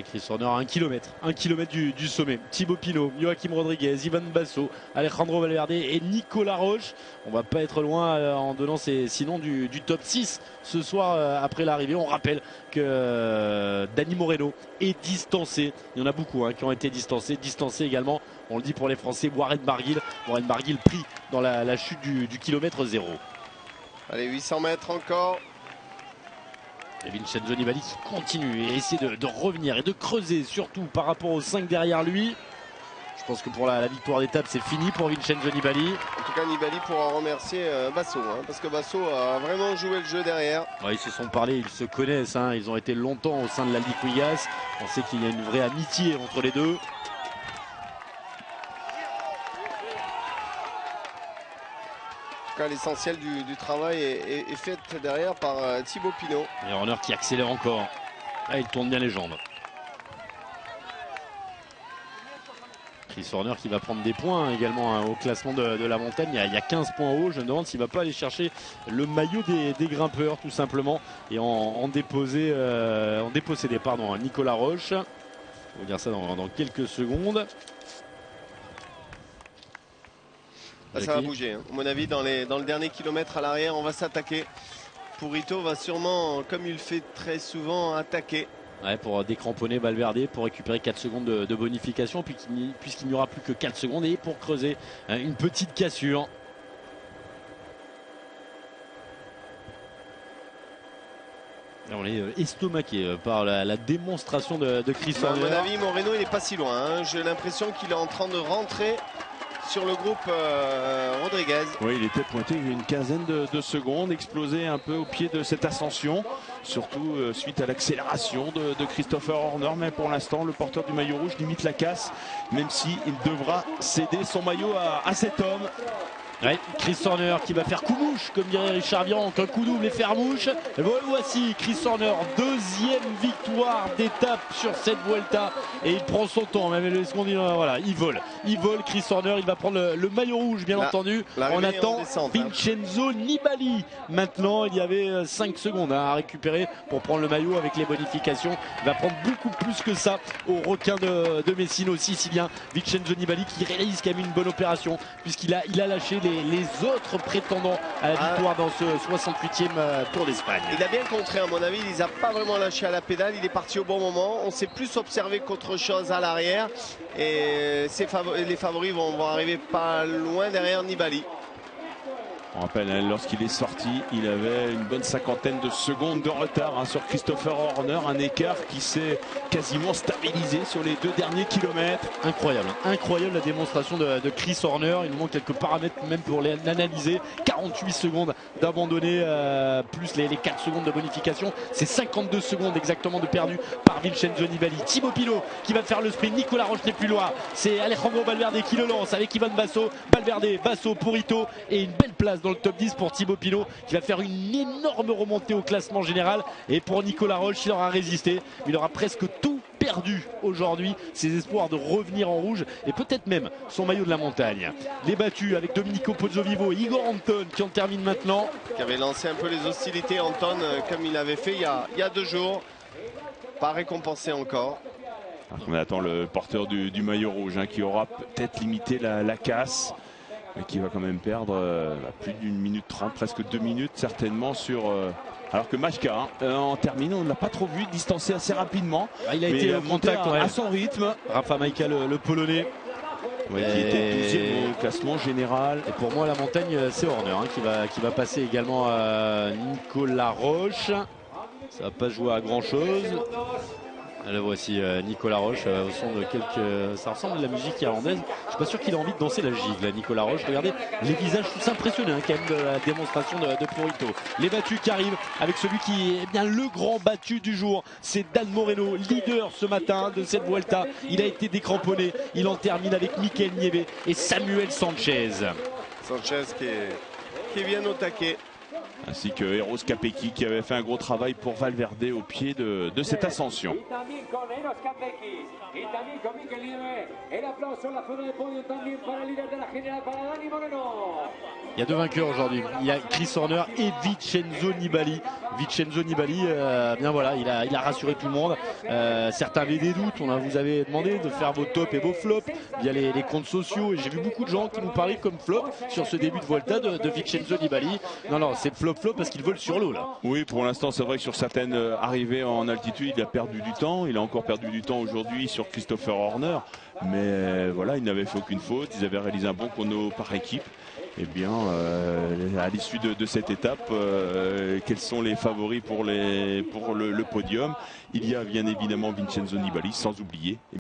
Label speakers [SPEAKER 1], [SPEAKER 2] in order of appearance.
[SPEAKER 1] Chris Horner à 1 km du sommet. Thibaut Pinot, Joaquim Rodriguez, Ivan Basso, Alejandro Valverde et Nicolas Roche. On va pas être loin en donnant sinon du top 6 ce soir après l'arrivée. On rappelle que Dani Moreno est distancé. Il y en a beaucoup qui ont été distancés. Distancé également, on le dit pour les Français, Warren Barguil. Warren Barguil pris dans la chute du kilomètre 0.
[SPEAKER 2] Allez, 800 mètres encore.
[SPEAKER 1] Et Vincenzo Nibali qui continue et essaie de revenir et de creuser, surtout par rapport aux 5 derrière lui. Je pense que pour la victoire d'étape, c'est fini pour Vincenzo Nibali.
[SPEAKER 2] En tout cas, Nibali pourra remercier Basso, parce que Basso a vraiment joué le jeu derrière.
[SPEAKER 1] Ouais, ils se sont parlé, ils se connaissent. Ils ont été longtemps au sein de la Ligue Quigas. On sait qu'il y a une vraie amitié entre les deux.
[SPEAKER 2] L'essentiel du travail est fait derrière par Thibaut Pinot.
[SPEAKER 1] Et Horner qui accélère encore. Là, il tourne bien les jambes. Chris Horner qui va prendre des points également au classement de la montagne. Il y a 15 points haut. Je me demande s'il ne va pas aller chercher le maillot des grimpeurs tout simplement et en déposséder Nicolas Roche. On va dire ça dans quelques secondes.
[SPEAKER 2] Ça va bouger, À mon avis, dans le dernier kilomètre à l'arrière, on va s'attaquer. Purito va sûrement, comme il fait très souvent, attaquer.
[SPEAKER 1] Ouais, pour décramponner Valverde, pour récupérer 4 secondes de bonification, puisqu'il n'y aura plus que 4 secondes, et pour creuser une petite cassure. On est estomaqué par la démonstration de Chris Horner.
[SPEAKER 2] À mon avis, Moreno, il n'est pas si loin. J'ai l'impression qu'il est en train de rentrer sur le groupe Rodriguez.
[SPEAKER 3] Oui, il était pointé il y a une quinzaine de secondes, explosé un peu au pied de cette ascension, surtout suite à l'accélération de Christopher Horner. Mais pour l'instant, le porteur du maillot rouge limite la casse, même s'il devra céder son maillot à cet homme.
[SPEAKER 1] Ouais, Chris Horner qui va faire coup mouche, comme dirait Richard Vian, qu'un coup double et faire mouche. Et voici Chris Horner, deuxième victoire d'étape sur cette Vuelta. Et il prend son temps, même les secondes, voilà, il vole Chris Horner, il va prendre le maillot rouge, bien entendu. On attend Vincenzo Nibali. Maintenant, il y avait 5 secondes à récupérer pour prendre le maillot avec les bonifications. Il va prendre beaucoup plus que ça au requin de Messine, sicilien. Vincenzo Nibali qui réalise quand même une bonne opération, puisqu'il a lâché les autres prétendants à la victoire dans ce 68e Tour d'Espagne.
[SPEAKER 2] Il a bien contré, à mon avis, il les a pas vraiment lâchés à la pédale, il est parti au bon moment. On s'est plus observé qu'autre chose à l'arrière et les favoris vont arriver pas loin derrière Nibali.
[SPEAKER 3] On rappelle, lorsqu'il est sorti, il avait une bonne cinquantaine de secondes de retard sur Christopher Horner, un écart qui s'est quasiment stabilisé sur les 2 derniers kilomètres.
[SPEAKER 1] Incroyable la démonstration de Chris Horner. Il nous manque quelques paramètres même pour l'analyser. 48 secondes d'abandonné plus les 4 secondes de bonification. C'est 52 secondes exactement de perdu par Vincenzo Nibali. Thibaut Pinot qui va faire le sprint. Nicolas Roche n'est plus loin. C'est Alejandro Valverde qui le lance avec Ivan Basso. Valverde, Basso, Purito et une belle place dans le top 10 pour Thibaut Pinot qui va faire une énorme remontée au classement général. Et pour Nicolas Roche, il aura résisté. Il aura presque tout perdu aujourd'hui, ses espoirs de revenir en rouge et peut-être même son maillot de la montagne. Les battus avec Domenico Pozzovivo et Igor Anton qui en terminent maintenant.
[SPEAKER 2] Qui avait lancé un peu les hostilités, Anton, comme il avait fait il y a 2 jours. Pas récompensé encore.
[SPEAKER 3] On attend le porteur du maillot rouge qui aura peut-être limité la casse, mais qui va quand même perdre plus d'1 minute 30, presque 2 minutes certainement sur... alors que Majka en terminant, on ne l'a pas trop vu, distancé assez rapidement.
[SPEAKER 1] Il a été au contact
[SPEAKER 3] à son rythme.
[SPEAKER 1] Rafa Majka, le Polonais.
[SPEAKER 3] Ouais, qui était 12e au classement général.
[SPEAKER 1] Et pour moi, la montagne, c'est Horner qui va passer également à Nicolas Roche. Ça va pas jouer à grand chose. Là voici Nicolas Roche au son de quelques... Ça ressemble à la musique irlandaise. Je suis pas sûr qu'il a envie de danser la gigue là, Nicolas Roche. Regardez les visages tous impressionnants quand même de la démonstration de Purito. Les battus qui arrivent avec celui qui est bien le grand battu du jour. C'est Dan Moreno, leader ce matin de cette Vuelta. Il a été décramponné. Il en termine avec Mikel Nieve et Samuel Sanchez.
[SPEAKER 2] Sanchez qui est bien au taquet.
[SPEAKER 3] ainsi que Eros Capecchi qui avait fait un gros travail pour Valverde au pied de cette ascension.
[SPEAKER 1] Il y a deux vainqueurs aujourd'hui. Il y a Chris Horner et Vincenzo Nibali. Vincenzo Nibali, bien voilà, il a rassuré tout le monde. Certains avaient des doutes. On vous avait demandé de faire vos tops et vos flops via les comptes sociaux. Et j'ai vu beaucoup de gens qui nous parlaient comme flop sur ce début de Vuelta de Vincenzo Nibali. Non, c'est flop parce qu'il vole sur l'eau là.
[SPEAKER 3] Oui, pour l'instant, c'est vrai que sur certaines arrivées en altitude, il a perdu du temps. Il a encore perdu du temps aujourd'hui sur Christopher Horner. Mais voilà, il n'avait fait aucune faute. Ils avaient réalisé un bon chrono par équipe. Eh bien, à l'issue de cette étape, quels sont les favoris pour le podium? Il y a bien évidemment Vincenzo Nibali, sans oublier